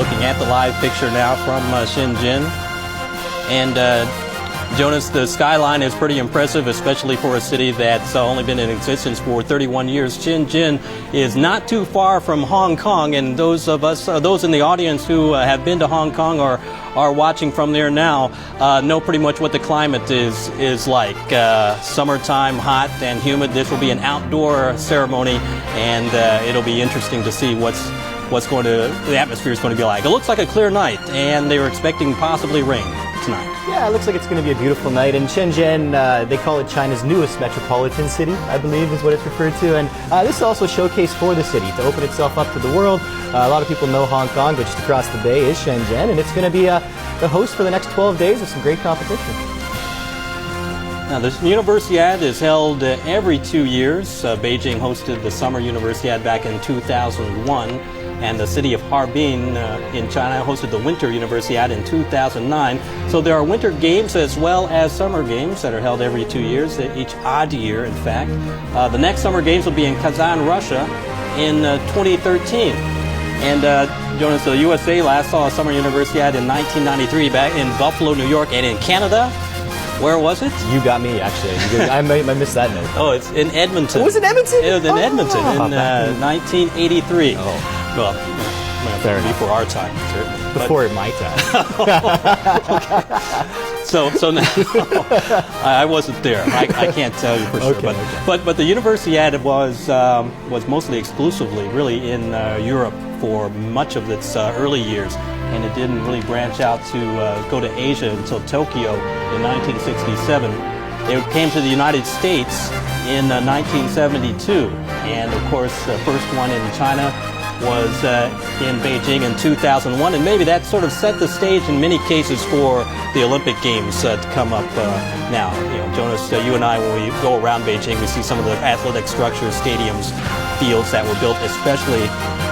looking at the live picture now from Shenzhen. And Jonas, the skyline is pretty impressive, especially for a city that's only been in existence for 31 years. Shenzhen is not too far from Hong Kong, and those in the audience who have been to Hong Kong or are watching from there now know pretty much what the climate is like. Summertime, hot and humid. This will be an outdoor ceremony, and it'll be interesting to see the atmosphere is going to be like. It looks like a clear night, and they were expecting possibly rain tonight. Yeah, it looks like it's going to be a beautiful night. And Shenzhen, they call it China's newest metropolitan city, I believe is what it's referred to. And this is also a showcase for the city to open itself up to the world. A lot of people know Hong Kong, but just across the bay is Shenzhen. And it's going to be the host for the next 12 days of some great competition. Now, the Universiade is held every 2 years. Beijing hosted the Summer Universiade back in 2001. And the city of Harbin in China hosted the Winter Universiade in 2009. So there are winter games as well as summer games that are held every 2 years, each odd year, in fact. The next summer games will be in Kazan, Russia in 2013. And Jonas, the USA last saw a Summer Universiade in 1993 back in Buffalo, New York, and in Canada. Where was it? You got me, actually. I missed that note. Oh, it's in Edmonton. Was it Edmonton? It was in Edmonton in 1983. Oh. Well, before our time, certainly. Before my time. So now, I wasn't there. I can't tell you for sure. Okay. But the Universiade was mostly exclusively really in Europe for much of its early years, and it didn't really branch out to go to Asia until Tokyo in 1967. It came to the United States in 1972, and of course the first one in China was in Beijing in 2001, and maybe that sort of set the stage in many cases for the Olympic Games to come up now. You know, Jonas, you and I, when we go around Beijing, we see some of the athletic structures, stadiums, fields that were built especially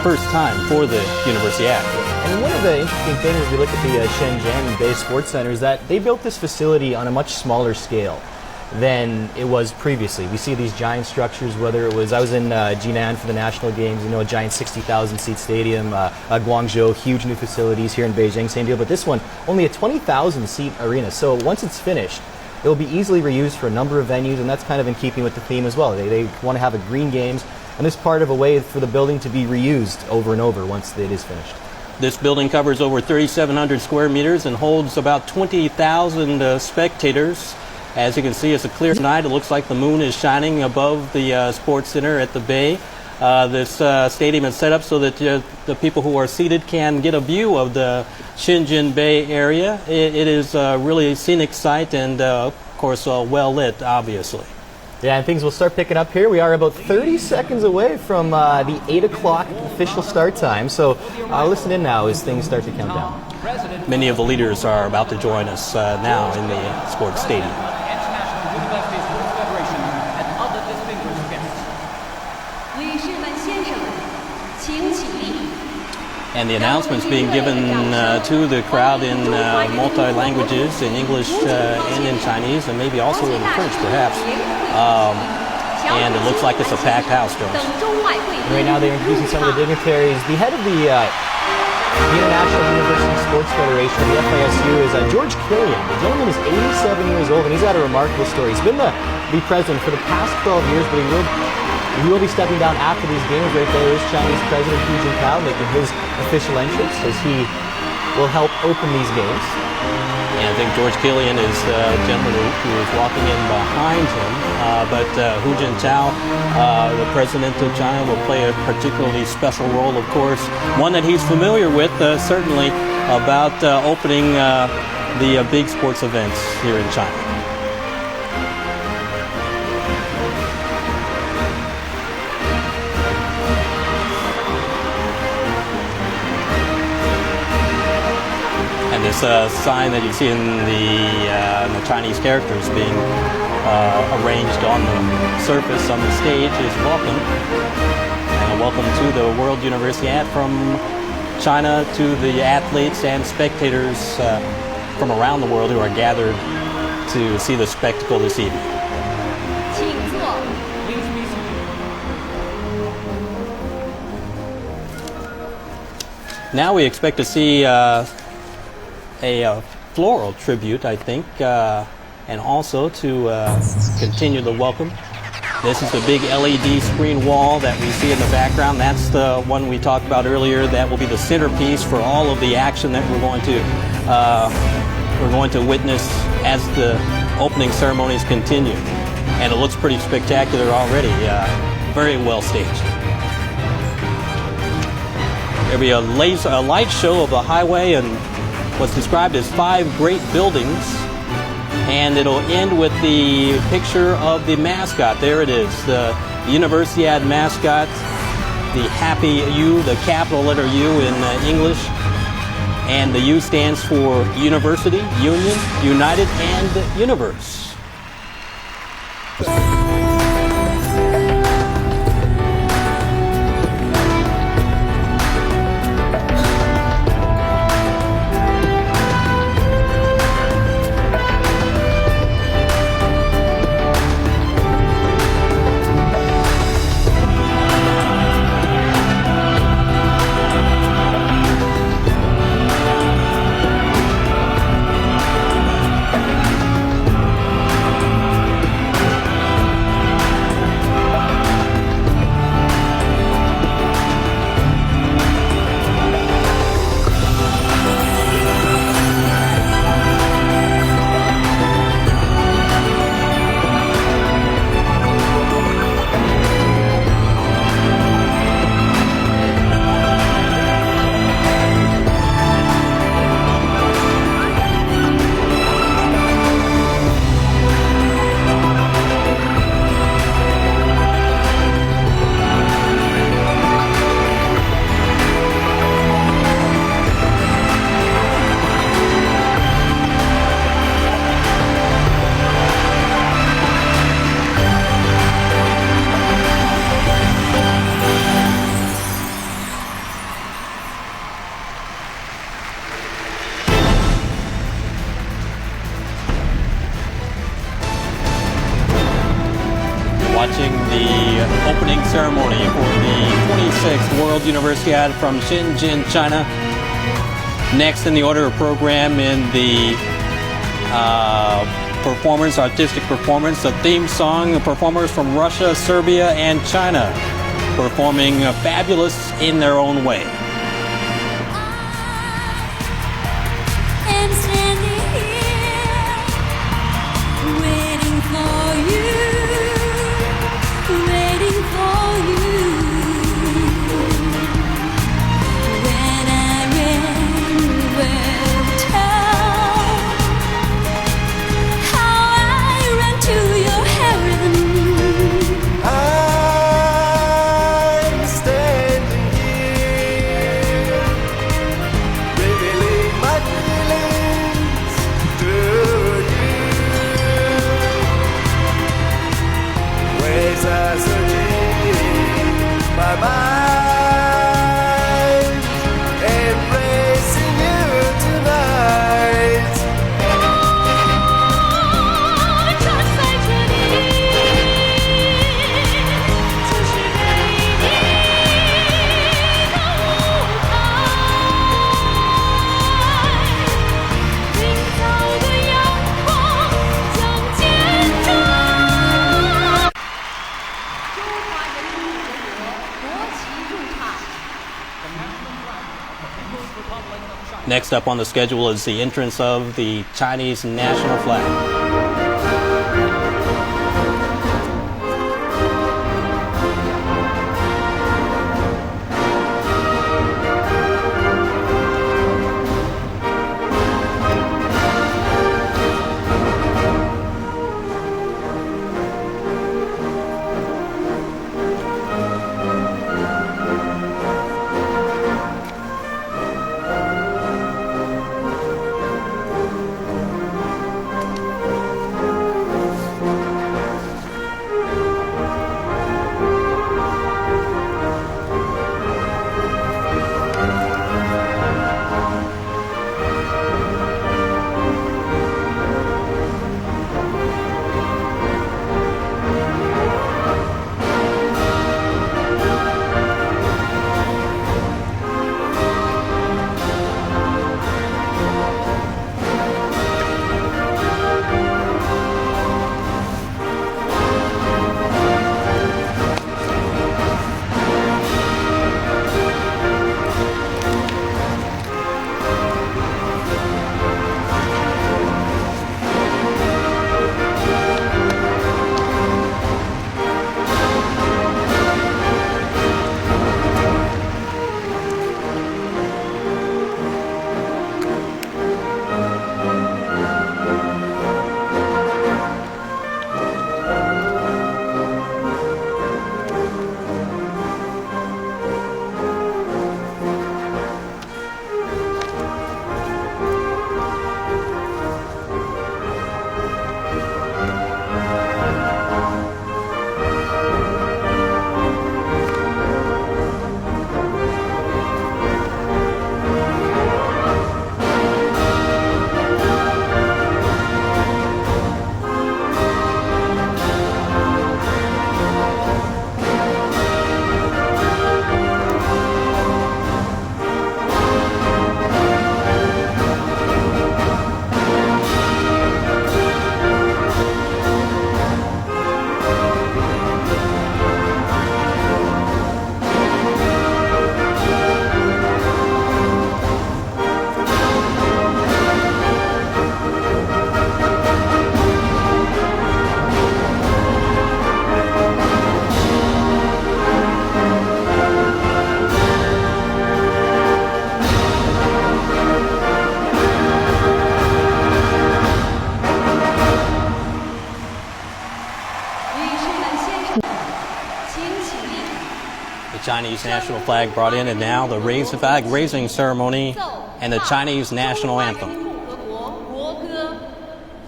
first time for the Universiade. And one of the interesting things as we look at the Shenzhen Bay Sports Center is that they built this facility on a much smaller scale than it was previously. We see these giant structures, whether it was, I was in Jinan for the National Games, you know, a giant 60,000 seat stadium, Guangzhou, huge new facilities here in Beijing, same deal, but this one, only a 20,000 seat arena. So once it's finished, it will be easily reused for a number of venues, and that's kind of in keeping with the theme as well. They want to have a green games, and this is part of a way for the building to be reused over and over once it is finished. This building covers over 3,700 square meters and holds about 20,000 spectators. As you can see, it's a clear night. It looks like the moon is shining above the sports center at the bay. This stadium is set up so that the people who are seated can get a view of the Shenzhen Bay area. It is a really scenic sight and, of course, well lit, obviously. Yeah, and things will start picking up here. We are about 30 seconds away from the 8 o'clock official start time. So listen in now as things start to count down. Many of the leaders are about to join us now in the sports stadium. And the announcements being given to the crowd in multi-languages, in English and in Chinese, and maybe also in French, perhaps. And it looks like it's a packed house, Jones. Right now they're introducing some of the dignitaries. The head of the International University Sports Federation, the FISU, is George Killian. The gentleman is 87 years old, and he's had a remarkable story. He's been the president for the past 12 years, but he will be stepping down after these games. Right there is Chinese President Hu Jintao making his official entrance as he will help open these games. And I think George Killian is the gentleman who is walking in behind him. But Hu Jintao, the president of China, will play a particularly special role, of course. One that he's familiar with, certainly, about opening the big sports events here in China. This sign that you see in the Chinese characters being arranged on the surface on the stage is welcome. And a welcome to the World Universiade from China to the athletes and spectators from around the world who are gathered to see the spectacle this evening. Now we expect to see a floral tribute, I think, and also to continue the welcome. This is the big LED screen wall that we see in the background. That's the one we talked about earlier. That will be the centerpiece for all of the action that we're going to witness as the opening ceremonies continue. And it looks pretty spectacular already. Very well staged. There'll be a light show of the highway and what's described as 5 great buildings. And it'll end with the picture of the mascot. There it is, the Universiade mascot, the happy U, the capital letter U in English. And the U stands for University, Union, United, and Universe. Watching the opening ceremony for the 26th World Universiade from Shenzhen, China. Next in the order of program in the artistic performance, a theme song, performers from Russia, Serbia, and China performing fabulous in their own way. Next up on the schedule is the entrance of the Chinese national flag. Chinese national flag brought in, and now the flag raising ceremony and the Chinese national anthem.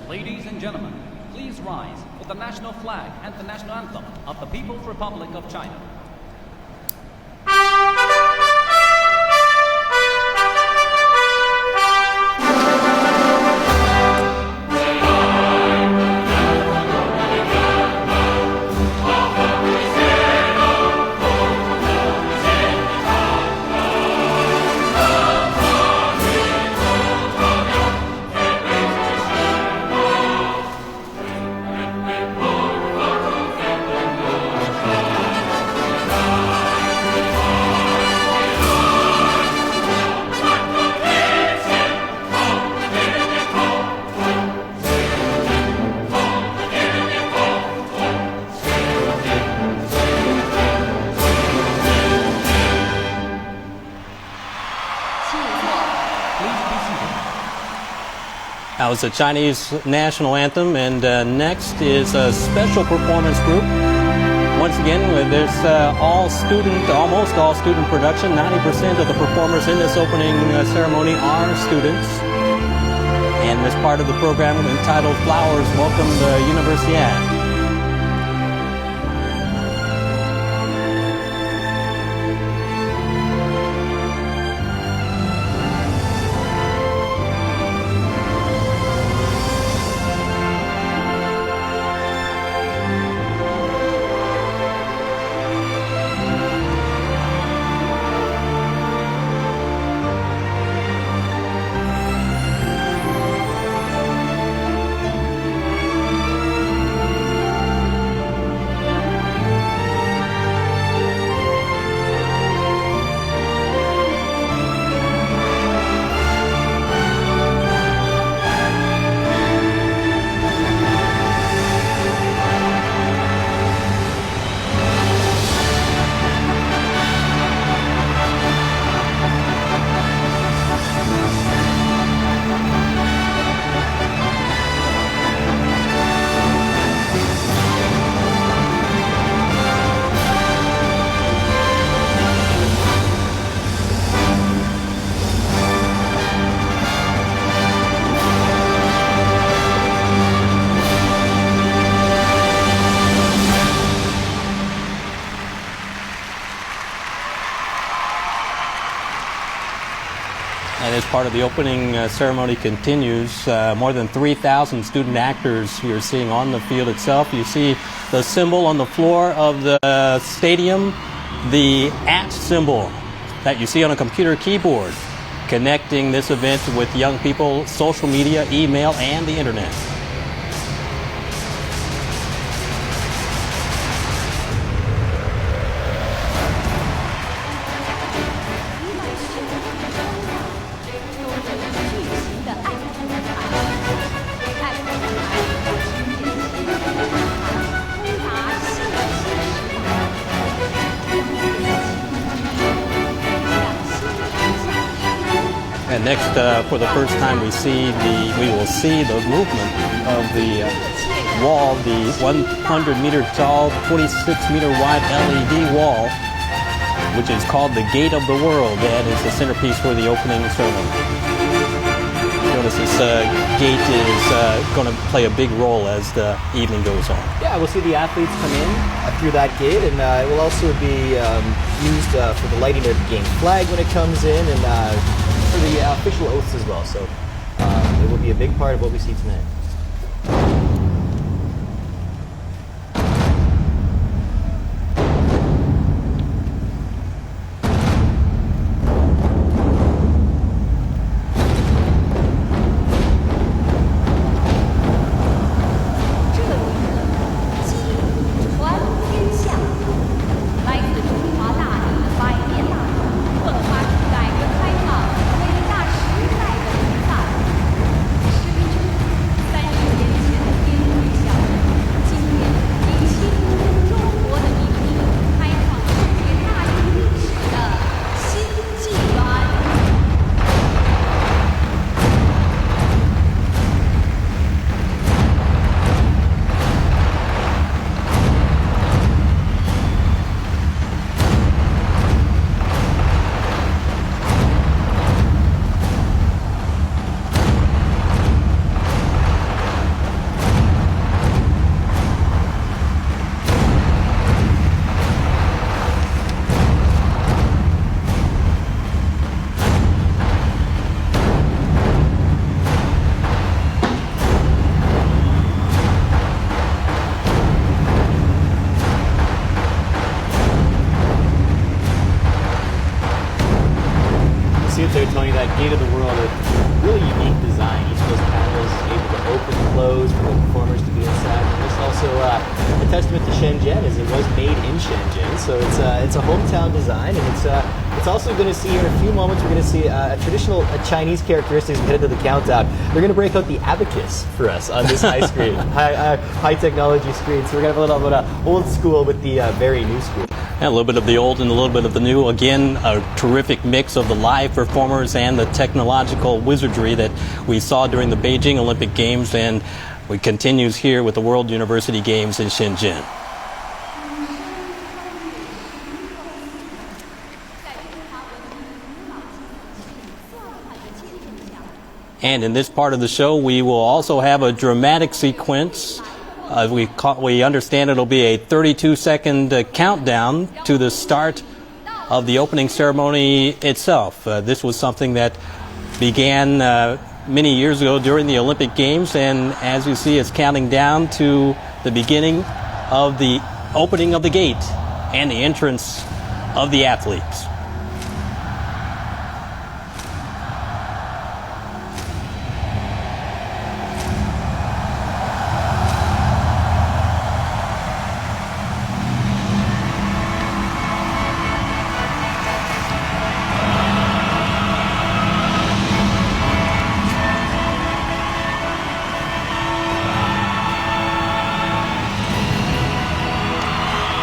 Ladies and gentlemen, please rise for the national flag and the national anthem of the People's Republic of China. That was the Chinese national anthem, and next is a special performance group. Once again, there's almost all student production. 90% of the performers in this opening ceremony are students. And this part of the program entitled Flowers Welcome the Universiade. And as part of the opening ceremony continues, more than 3,000 student actors you're seeing on the field itself. You see the symbol on the floor of the stadium, the @ symbol that you see on a computer keyboard, connecting this event with young people, social media, email, and the internet. And next, for the first time, we will see the movement of the wall, the 100-meter tall, 26-meter wide LED wall, which is called the Gate of the World, and is the centerpiece for the opening ceremony. Notice this gate is going to play a big role as the evening goes on. Yeah, we'll see the athletes come in through that gate, and it will also be used for the lighting of the game flag when it comes in, and for the official oaths as well. So it will be a big part of what we see tonight. there, Tony, that gate of the world, a really unique design. Each of those panels is able to open and close for the performers to be inside. And it's also a testament to Shenzhen, as it was made in Shenzhen. So it's a hometown design, and it's also going to see here in a few moments, we're going to see a traditional Chinese characteristics headed to the countdown. They're going to break out the abacus for us on this high screen, high technology screen. So we're going to have a little bit of old school with the very new school. Yeah, a little bit of the old and a little bit of the new. Again, a terrific mix of the live performers and the technological wizardry that we saw during the Beijing Olympic Games, and it continues here with the World University Games in Shenzhen. And in this part of the show, we will also have a dramatic sequence. We understand it'll be a 32-second countdown to the start of the opening ceremony itself. This was something that began many years ago during the Olympic Games, and as you see, it's counting down to the beginning of the opening of the gate and the entrance of the athletes.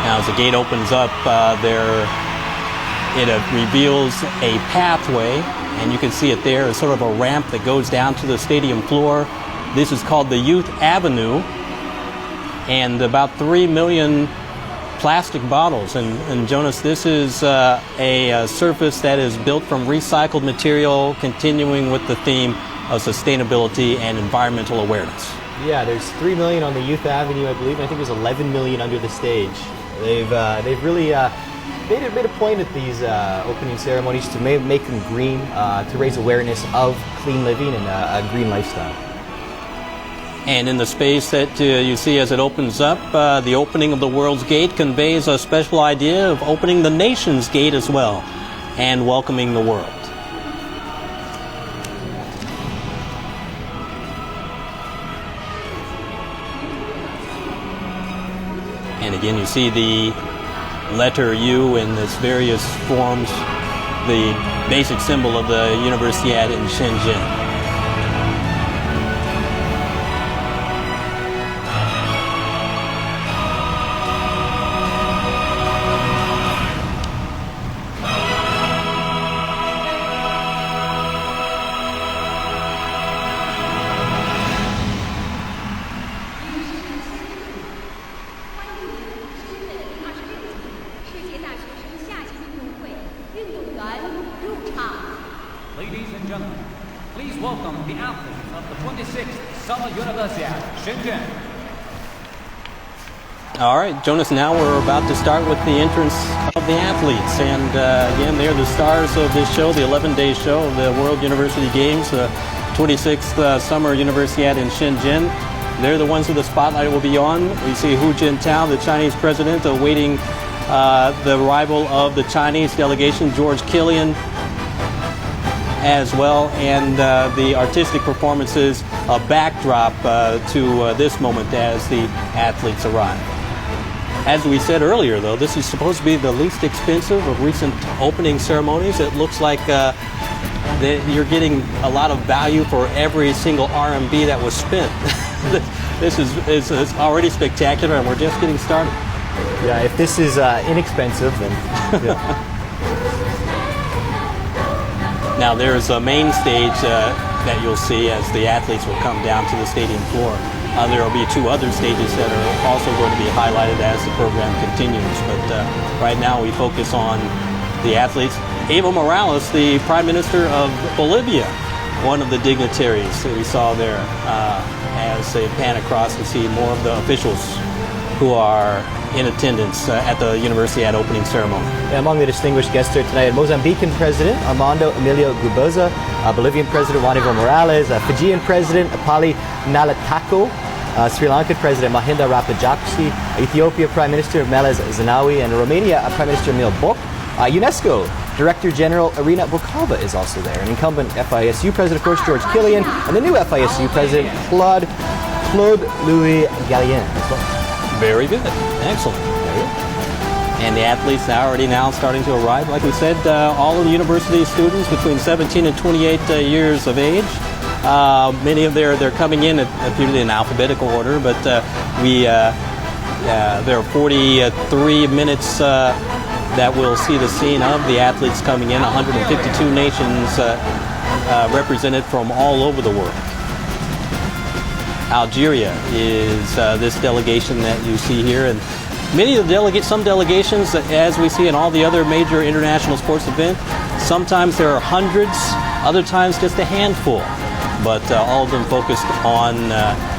Now, as the gate opens up, it reveals a pathway, and you can see it there as sort of a ramp that goes down to the stadium floor. This is called the Youth Avenue, and about 3 million plastic bottles. And Jonas, this is a surface that is built from recycled material, continuing with the theme of sustainability and environmental awareness. Yeah, there's 3 million on the Youth Avenue, I believe, and I think there's 11 million under the stage. They've really made a point at these opening ceremonies to make them green, to raise awareness of clean living and a green lifestyle. And in the space that you see as it opens up, the opening of the world's gate conveys a special idea of opening the nation's gate as well and welcoming the world. And again, you see the letter U in its various forms, the basic symbol of the Universiade in Shenzhen. Ladies and gentlemen, please welcome the athletes of the 26th Summer Universiade, Shenzhen. All right, Jonas, now we're about to start with the entrance of the athletes. And again, they're the stars of this show, the 11-day show of the World University Games, the 26th Summer Universiade in Shenzhen. They're the ones who the spotlight will be on. We see Hu Jintao, the Chinese president, awaiting the arrival of the Chinese delegation, George Killian, as well, and the artistic performances, a backdrop to this moment as the athletes arrive. As we said earlier, though, this is supposed to be the least expensive of recent opening ceremonies. It looks like you're getting a lot of value for every single RMB that was spent. This is already spectacular, and we're just getting started. Yeah, if this is inexpensive, then yeah. Now there's a main stage that you'll see as the athletes will come down to the stadium floor. There will be 2 other stages that are also going to be highlighted as the program continues. But right now we focus on the athletes. Evo Morales, the Prime Minister of Bolivia, one of the dignitaries that we saw there as they pan across to see more of the officials who are in attendance at the Universiade opening ceremony. Among the distinguished guests here tonight, Mozambican President Armando Emilio Guebuza, Bolivian President Juan Evo Morales, Fijian President Apali Nalatako, Sri Lankan President Mahinda Rajapaksa, Ethiopia Prime Minister Meles Zenawi, and Romania Prime Minister Emil Boc. UNESCO Director General Irina Bokova is also there. An incumbent FISU president, of course, George Killian, and the new FISU president, Claude Louis Gallien as well. Very good. Excellent. And the athletes are already now starting to arrive. Like we said, all of the university students between 17 and 28 years of age. Many of they're coming in usually in alphabetical order, but there are 43 minutes that we'll see the scene of the athletes coming in. 152 nations represented from all over the world. Algeria is this delegation that you see here, and many of the some delegations, as we see in all the other major international sports events, sometimes there are hundreds, other times just a handful, but all of them focused on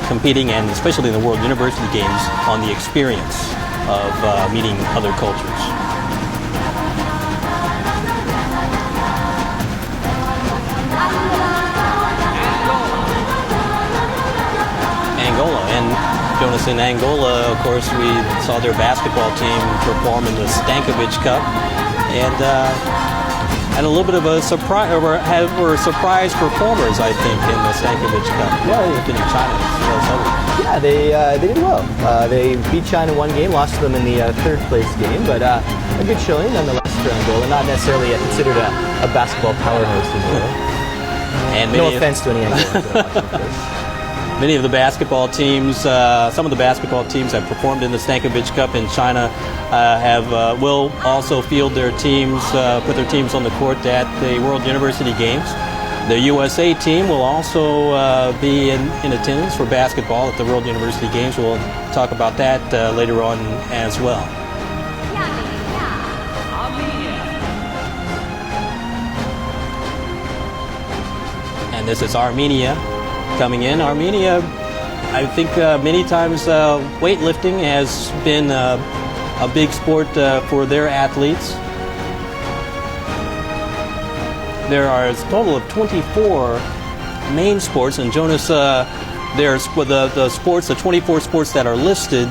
competing, and especially in the World University Games, on the experience of meeting other cultures. Angola, and Jonas, in Angola, of course, we saw their basketball team perform in the Stankovic Cup, and a little bit of a surprise, were surprise performers, I think, in the Stankovic Cup. Yeah, in China. Yeah, they did well. They beat China one game, lost to them in the third place game, but a good showing nonetheless for Angola. Not necessarily considered a basketball powerhouse in the world. And no offense to any Angolans that are watching, of course. Many of the basketball teams, some of the basketball teams that performed in the Stankovic Cup in China will also field their teams, put their teams on the court at the World University Games. The USA team will also be in attendance for basketball at the World University Games. We'll talk about that later on as well. And this is Armenia coming in. Armenia, I think many times weightlifting has been a big sport for their athletes. There are a total of 24 main sports, and Jonas, there's the sports, the 24 sports that are listed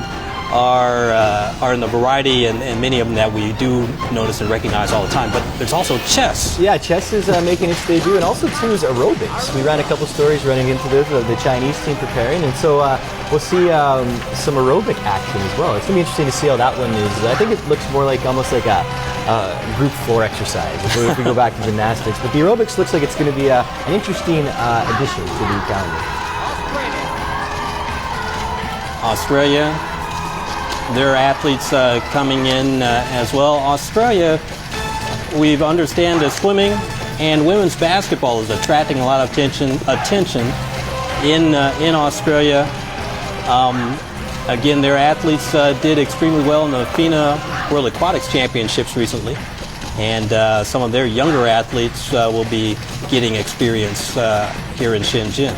are in the variety, and many of them that we do notice and recognize all the time. But there's also chess. Yeah, chess is making its debut, and also too is aerobics. We ran a couple stories running into this, the Chinese team preparing, and so we'll see some aerobic action as well. It's going to be interesting to see how that one is. I think it looks more like almost like a group floor exercise if we go back to gymnastics. But the aerobics looks like it's going to be an interesting addition to the calendar. Australia. Their athletes coming in as well. Australia, we understand that swimming and women's basketball is attracting a lot of attention in Australia. Again, their athletes did extremely well in the FINA World Aquatics Championships recently, and some of their younger athletes will be getting experience here in Shenzhen.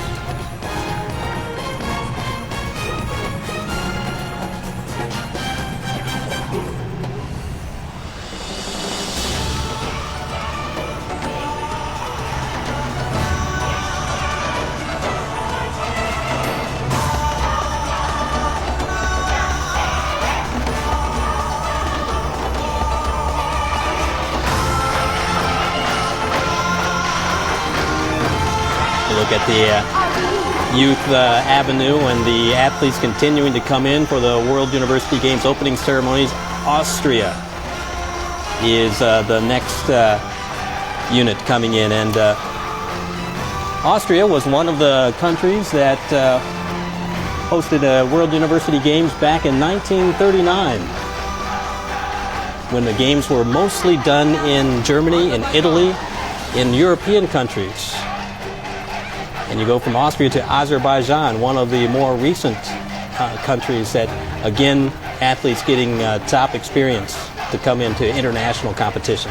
Look at the youth avenue and the athletes continuing to come in for the World University Games opening ceremonies. Austria is the next unit coming in, and Austria was one of the countries that hosted World University Games back in 1939, when the games were mostly done in Germany and Italy, in European countries. And you go from Austria to Azerbaijan, one of the more recent countries that, again, athletes getting top experience to come into international competition.